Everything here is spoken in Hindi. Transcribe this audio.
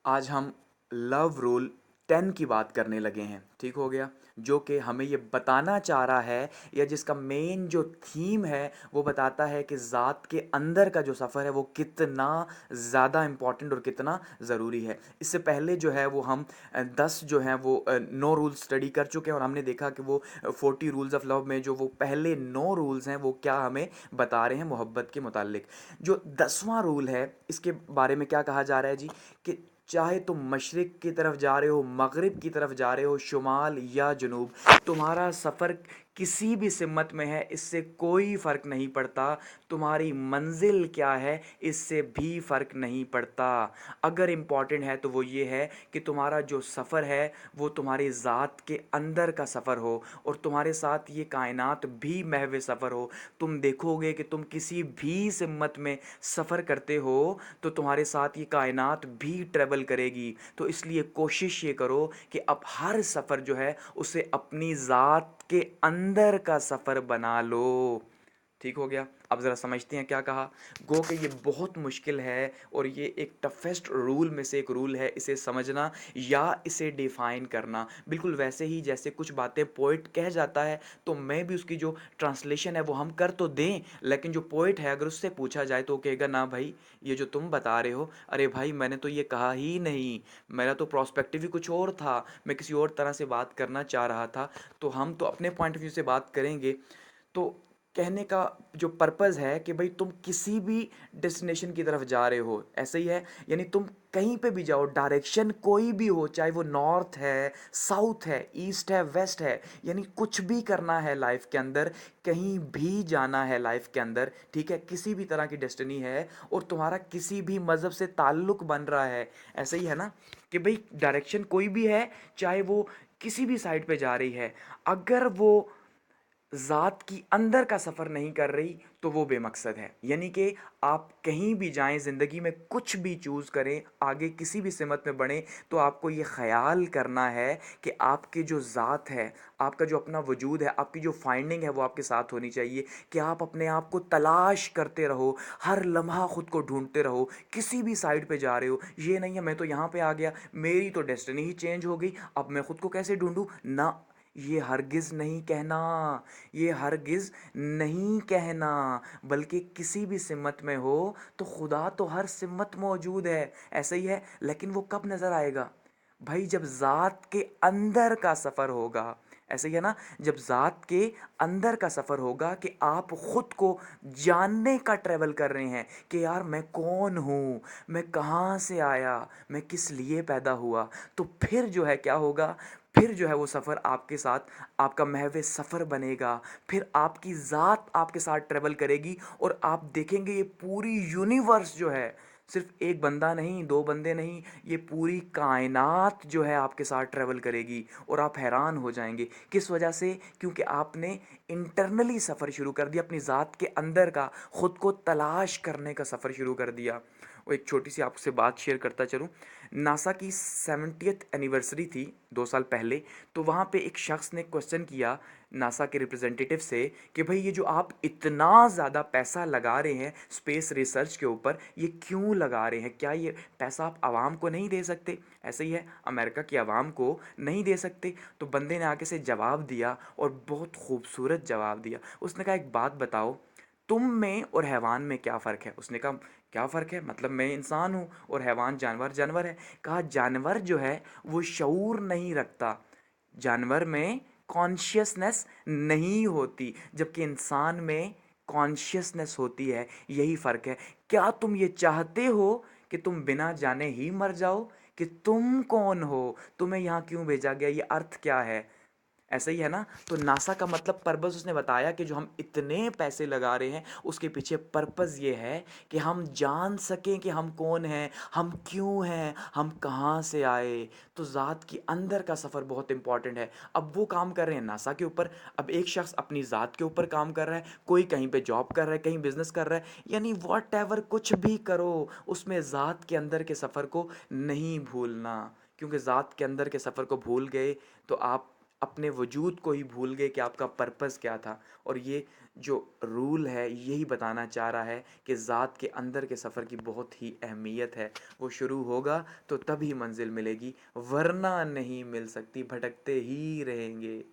आज हम लव रूल 10 की बात करने लगे हैं। ठीक हो गया। जो कि हमें ये बताना चाह रहा है, या जिसका मेन जो थीम है वो बताता है कि ज़ात के अंदर का जो सफ़र है वो कितना ज़्यादा इम्पॉर्टेंट और कितना ज़रूरी है। इससे पहले जो है वो हम 10 जो हैं वो नो रूल्स स्टडी कर चुके हैं, और हमने देखा कि वो 40 रूल्स ऑफ लव में जो वो पहले 9 रूल्स हैं वो क्या हमें बता रहे हैं मोहब्बत के मुतालिक। जो 10वां रूल है इसके बारे में क्या कहा जा रहा है जी, कि चाहे तुम मशरिक की तरफ जा रहे हो, मगरिब की तरफ जा रहे हो, शुमाल या जनूब, तुम्हारा सफ़र किसी भी सिमत में है इससे कोई फ़र्क नहीं पड़ता। तुम्हारी मंजिल क्या है इससे भी फ़र्क नहीं पड़ता। अगर इम्पॉर्टेंट है तो वो ये है कि तुम्हारा जो सफ़र है वो तुम्हारी ज़ात के अंदर का सफ़र हो, और तुम्हारे साथ ये कायनात भी महव सफ़र हो। तुम देखोगे कि तुम किसी भी सिमत में सफ़र करते हो तो तुम्हारे साथ ये कायनात भी ट्रेवल करेगी। तो इसलिए कोशिश ये करो कि अब हर सफ़र जो है उसे अपनी ज़ात के अंदर का सफ़र बना लो। ठीक हो गया। अब ज़रा समझते हैं क्या कहा। गो कि ये बहुत मुश्किल है, और ये एक टफेस्ट रूल में से एक रूल है इसे समझना या इसे डिफ़ाइन करना। बिल्कुल वैसे ही जैसे कुछ बातें पोइट कह जाता है तो मैं भी उसकी जो ट्रांसलेशन है वो हम कर तो दें, लेकिन जो पोइट है अगर उससे पूछा जाए तो वो कहेगा ना भाई, ये जो तुम बता रहे हो, अरे भाई मैंने तो ये कहा ही नहीं, मेरा तो प्रोस्पेक्टिव ही कुछ और था, मैं किसी और तरह से बात करना चाह रहा था। तो हम तो अपने पॉइंट ऑफ व्यू से बात करेंगे। तो कहने का जो पर्पज़ है कि भाई तुम किसी भी डेस्टिनेशन की तरफ जा रहे हो, ऐसे ही है। यानी तुम कहीं पे भी जाओ, डायरेक्शन कोई भी हो, चाहे वो नॉर्थ है, साउथ है, ईस्ट है, वेस्ट है, यानी कुछ भी करना है लाइफ के अंदर, कहीं भी जाना है लाइफ के अंदर, ठीक है, किसी भी तरह की डेस्टिनी है, और तुम्हारा किसी भी मज़हब से ताल्लुक़ बन रहा है, ऐसे ही है ना, कि भाई डायरेक्शन कोई भी है, चाहे वो किसी भी साइड पे जा रही है, अगर वो ज़ात की अंदर का सफ़र नहीं कर रही तो वो बेमकसद है। यानी कि आप कहीं भी जाएं, ज़िंदगी में कुछ भी चूज़ करें, आगे किसी भी सिमत में बढ़ें, तो आपको ये ख़याल करना है कि आपकी जो ज़ात है, आपका जो अपना वजूद है, आपकी जो फाइंडिंग है वो आपके साथ होनी चाहिए। कि आप अपने आप को तलाश करते रहो, हर लम्हा ख़ुद को ढूंढते रहो, किसी भी साइड पे जा रहे हो। ये नहीं है मैं तो यहाँ पे आ गया, मेरी तो डेस्टिनी ही चेंज हो गई, अब मैं ख़ुद को कैसे ढूंढूँ ना। ये हरगिज़ नहीं कहना, ये हरगिज़ नहीं कहना, बल्कि किसी भी सिमत में हो तो खुदा तो हर सिमत मौजूद है, ऐसे ही है। लेकिन वो कब नज़र आएगा भाई, जब ज़ात के अंदर का सफ़र होगा। ऐसे ही है ना, जब ज़ात के अंदर का सफ़र होगा कि आप ख़ुद को जानने का ट्रैवल कर रहे हैं कि यार मैं कौन हूँ, मैं कहाँ से आया, मैं किस लिए पैदा हुआ। तो फिर जो है क्या होगा, फिर जो है वो सफ़र आपके साथ आपका महव सफ़र बनेगा। फिर आपकी ज़ात आपके साथ ट्रैवल करेगी, और आप देखेंगे ये पूरी यूनिवर्स जो है, सिर्फ एक बंदा नहीं, दो बंदे नहीं, ये पूरी कायनात जो है आपके साथ ट्रैवल करेगी। और आप हैरान हो जाएंगे किस वजह से, क्योंकि आपने इंटरनली सफ़र शुरू कर दिया, अपनी ज़ात के अंदर का ख़ुद को तलाश करने का सफ़र शुरू कर दिया। वो एक छोटी सी आपसे बात शेयर करता चलूँ। नासा की 70th एनिवर्सरी थी 2 साल पहले। तो वहाँ पे एक शख्स ने क्वेश्चन किया नासा के रिप्रेजेंटेटिव से कि भाई ये जो आप इतना ज़्यादा पैसा लगा रहे हैं स्पेस रिसर्च के ऊपर, ये क्यों लगा रहे हैं, क्या ये पैसा आप आवाम को नहीं दे सकते। ऐसे ही है, अमेरिका की आवाम को नहीं दे सकते। तो बंदे ने आगे से जवाब दिया, और बहुत खूबसूरत जवाब दिया। उसने कहा एक बात बताओ, तुम में और हैवान में क्या फ़र्क है। उसने कहा क्या फ़र्क है, मतलब मैं इंसान हूँ और हैवान जानवर जानवर है। कहा जानवर जो है वो शऊर नहीं रखता, जानवर में कॉन्शियसनेस नहीं होती, जबकि इंसान में कॉन्शियसनेस होती है। यही फ़र्क है। क्या तुम ये चाहते हो कि तुम बिना जाने ही मर जाओ, कि तुम कौन हो, तुम्हें यहाँ क्यों भेजा गया, ये अर्थ क्या है। ऐसा ही है ना। तो नासा का मतलब पर्पज़ उसने बताया कि जो हम इतने पैसे लगा रहे हैं उसके पीछे पर्पज़ ये है कि हम जान सकें कि हम कौन हैं, हम क्यों हैं, हम कहाँ से आए। तो ज़ात की अंदर का सफ़र बहुत इंपॉर्टेंट है। अब वो काम कर रहे हैं नासा के ऊपर, अब एक शख्स अपनी ज़ात के ऊपर काम कर रहा है, कोई कहीं पे जॉब कर रहा है, कहीं बिजनेस कर रहा है, यानी वॉट एवर कुछ भी करो, उसमें ज़ात के अंदर के सफ़र को नहीं भूलना। क्योंकि ज़ात के अंदर के सफ़र को भूल गए तो आप अपने वजूद को ही भूल गए कि आपका पर्पस क्या था। और ये जो रूल है यही बताना चाह रहा है कि ज़ात के अंदर के सफ़र की बहुत ही अहमियत है। वो शुरू होगा तो तभी मंजिल मिलेगी, वरना नहीं मिल सकती, भटकते ही रहेंगे।